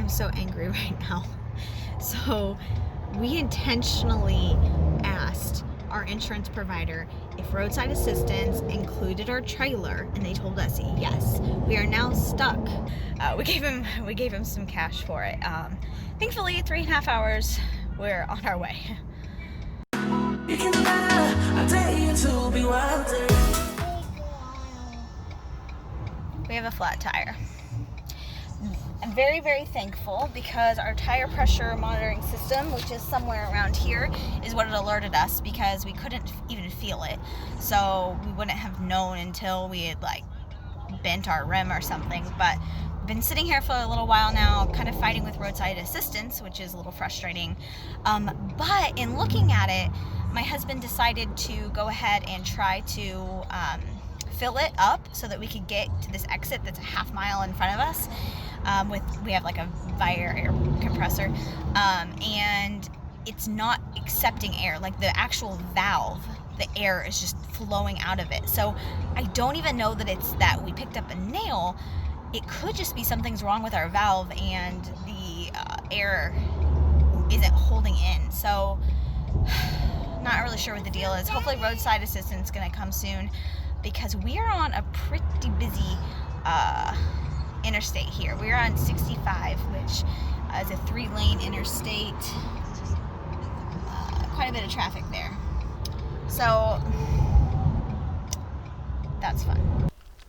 I'm so angry right now. So we intentionally asked our insurance provider if roadside assistance included our trailer, and they told us yes. We are now stuck. We gave him some cash for it. Thankfully, 3.5 hours, we're on our way. We have a flat tire. I'm very, very thankful because our tire pressure monitoring system, which is somewhere around here, is what it alerted us, because we couldn't even feel it. So we wouldn't have known until we had bent our rim or something. But we've been sitting here for a little while now, kind of fighting with roadside assistance, which is a little frustrating. But in looking at it, my husband decided to go ahead and try to fill it up so that we could get to this exit that's a half mile in front of us. We have a Vire air compressor, and it's not accepting air. The actual valve, the air is just flowing out of it. So I don't even know that it's that we picked up a nail. It could just be something's wrong with our valve and the air isn't holding in. So not really sure what the deal is. Hopefully roadside assistance is going to come soon, because we are on a pretty busy interstate here. We're on 65, which is a 3-lane interstate. Quite a bit of traffic there. So that's fun.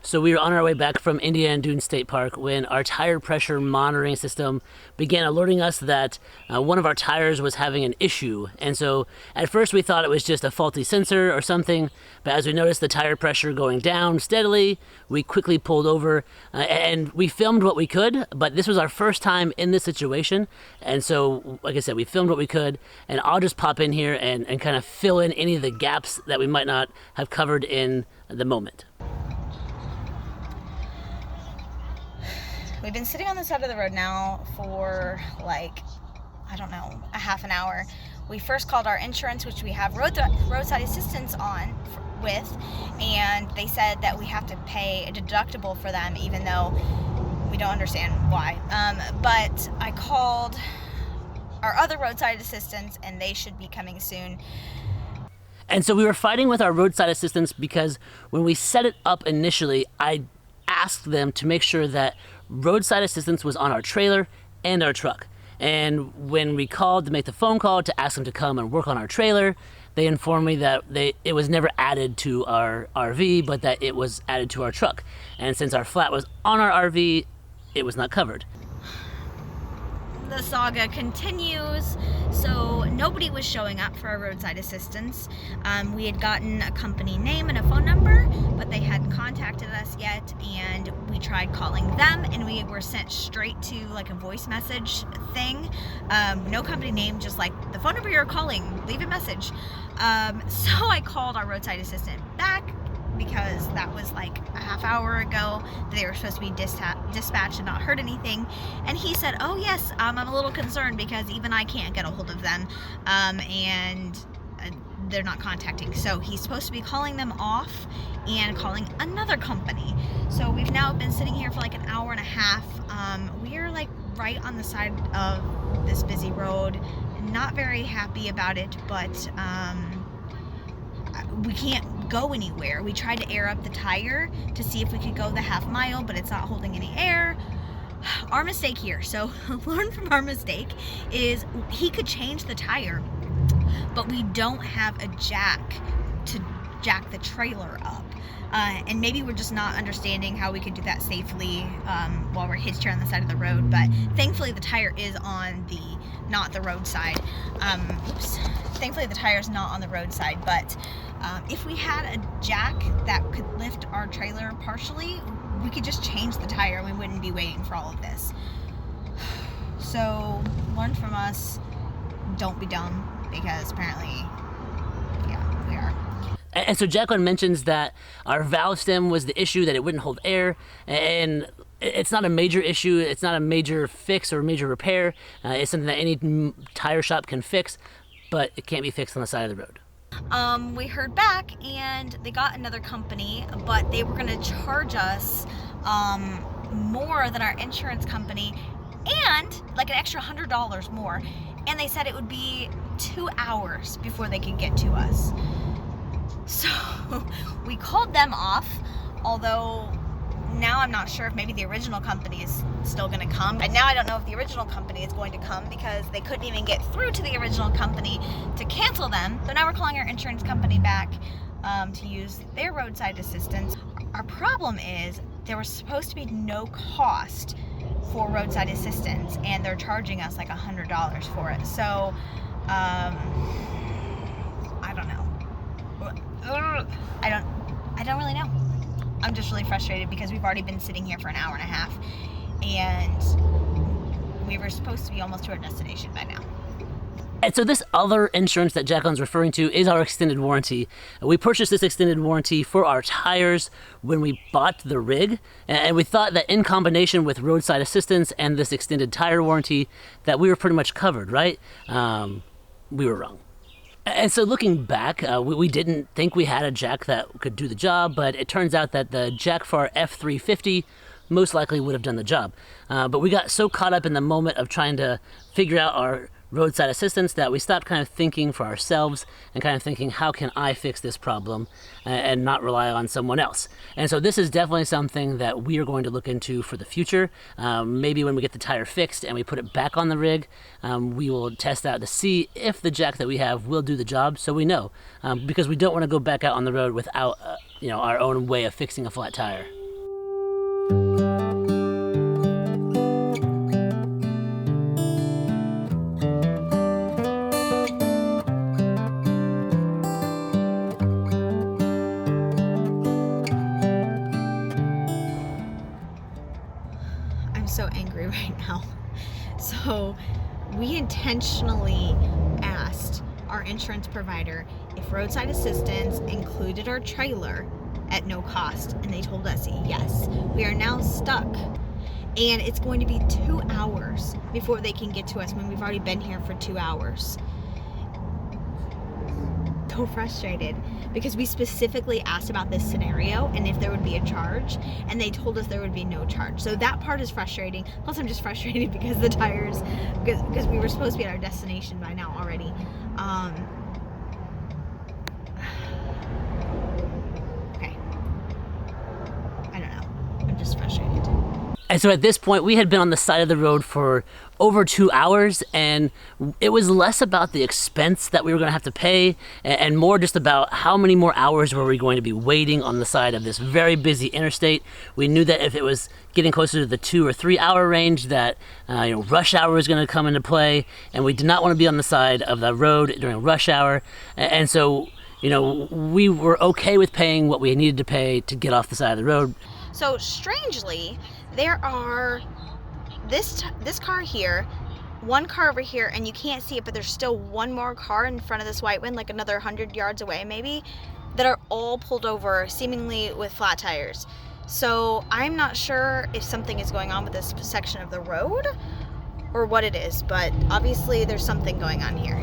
So we were on our way back from Indiana Dunes State Park when our tire pressure monitoring system began alerting us that one of our tires was having an issue. And so at first we thought it was just a faulty sensor or something, but as we noticed the tire pressure going down steadily, we quickly pulled over and we filmed what we could, but this was our first time in this situation. And so, like I said, we filmed what we could, and I'll just pop in here and kind of fill in any of the gaps that we might not have covered in the moment. We've been sitting on the side of the road now for I don't know, a half an hour. We first called our insurance, which we have roadside assistance with, and they said that we have to pay a deductible for them, even though we don't understand why. But I called our other roadside assistance, and they should be coming soon. And so we were fighting with our roadside assistance because when we set it up initially, I asked them to make sure that roadside assistance was on our trailer and our truck. And when we called to make the phone call to ask them to come and work on our trailer, they informed me that it was never added to our RV, but that it was added to our truck. And since our flat was on our RV, it was not covered. The saga continues. So nobody was showing up for our roadside assistance. We had gotten a company name and a phone number, but they hadn't contacted us yet, and we tried calling them, and we were sent straight to a voice message thing. No company name, just the phone number you're calling, leave a message. So I called our roadside assistant back, because that was a half hour ago that they were supposed to be dispatched and not heard anything. And he said, oh yes, I'm a little concerned because even I can't get a hold of them, and they're not contacting. So he's supposed to be calling them off and calling another company. So we've now been sitting here for an hour and a half. We're right on the side of this busy road. Not very happy about it, but we can't go anywhere. We tried to air up the tire to see if we could go the half mile, but it's not holding any air. Our mistake here, so learn from our mistake, is he could change the tire, but we don't have a jack to jack the trailer up. And maybe we're just not understanding how we could do that safely while we're hitched here on the side of the road. But thankfully the tire is on not the roadside. Thankfully the tire is not on the roadside, but if we had a jack that could lift our trailer partially, we could just change the tire. We wouldn't be waiting for all of this. So learn from us. Don't be dumb, because apparently, yeah, we are. And so Jacqueline mentions that our valve stem was the issue, that it wouldn't hold air, and it's not a major issue. It's not a major fix or a major repair. It's something that any tire shop can fix, but it can't be fixed on the side of the road. We heard back, and they got another company, but they were going to charge us more than our insurance company and like an extra $100 more. And they said it would be 2 hours before they could get to us. So we called them off, although now I'm not sure if maybe the original company is still going to come. And now I don't know if the original company is going to come because they couldn't even get through to the original company to cancel them. So now we're calling our insurance company back to use their roadside assistance. Our problem is there was supposed to be no cost for roadside assistance, and they're charging us like $100 for it. So I don't know. I don't really know. I'm just really frustrated because we've already been sitting here for an hour and a half, and we were supposed to be almost to our destination by now. And so this other insurance that Jacqueline's referring to is our extended warranty. We purchased this extended warranty for our tires when we bought the rig, and we thought that in combination with roadside assistance and this extended tire warranty that we were pretty much covered, right? We were wrong. And so looking back, we didn't think we had a jack that could do the job, but it turns out that the jack for our F350 most likely would have done the job. But we got so caught up in the moment of trying to figure out our roadside assistance that we stopped kind of thinking for ourselves and kind of thinking, how can I fix this problem and not rely on someone else? And so this is definitely something that we are going to look into for the future. Maybe when we get the tire fixed and we put it back on the rig, we will test out to see if the jack that we have will do the job, so we know, because we don't want to go back out on the road without our own way of fixing a flat tire. So angry right now. So we intentionally asked our insurance provider if roadside assistance included our trailer at no cost, and they told us yes. We are now stuck, and it's going to be 2 hours before they can get to us when we've already been here for 2 hours. So frustrated because we specifically asked about this scenario and if there would be a charge, and they told us there would be no charge. So that part is frustrating. Plus I'm just frustrated because the tires, because we were supposed to be at our destination by now already. Okay. I don't know. I'm just frustrated. And so at this point, we had been on the side of the road for over 2 hours, and it was less about the expense that we were going to have to pay and more just about how many more hours were we going to be waiting on the side of this very busy interstate. We knew that if it was getting closer to the 2 or 3 hour range that rush hour was going to come into play, and we did not want to be on the side of the road during rush hour. And so we were okay with paying what we needed to pay to get off the side of the road. So strangely, there are this car here, one car over here, and you can't see it, but there's still one more car in front of this white one, like another 100 yards away maybe, that are all pulled over, seemingly with flat tires. So I'm not sure if something is going on with this section of the road or what it is, but obviously there's something going on here.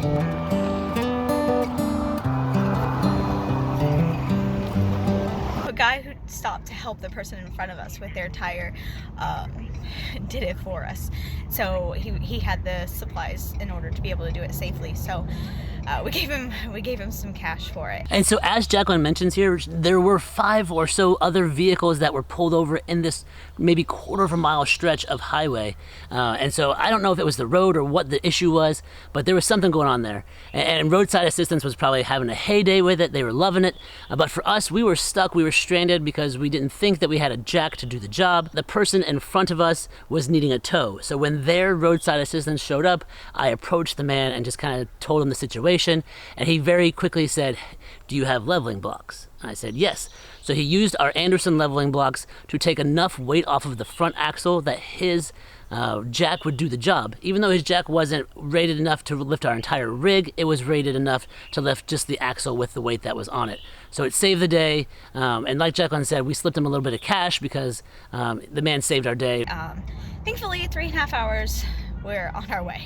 A guy who stopped to help the person in front of us with their tire did it for us. So he had the supplies in order to be able to do it safely. So we gave him some cash for it. And so as Jacqueline mentions here, there were 5 or so other vehicles that were pulled over in this maybe quarter of a mile stretch of highway. And so I don't know if it was the road or what the issue was, but there was something going on there. And roadside assistance was probably having a heyday with it. They were loving it. But for us, we were stuck. We were stranded because we didn't think that we had a jack to do the job. The person in front of us was needing a tow. So when their roadside assistance showed up, I approached the man and just kind of told him the situation. And he very quickly said, "Do you have leveling blocks?" I said, "Yes." So he used our Anderson leveling blocks to take enough weight off of the front axle that his jack would do the job. Even though his jack wasn't rated enough to lift our entire rig, it was rated enough to lift just the axle with the weight that was on it. So it saved the day. And like Jacqueline said, we slipped him a little bit of cash because the man saved our day. Thankfully, 3.5 hours, we're on our way.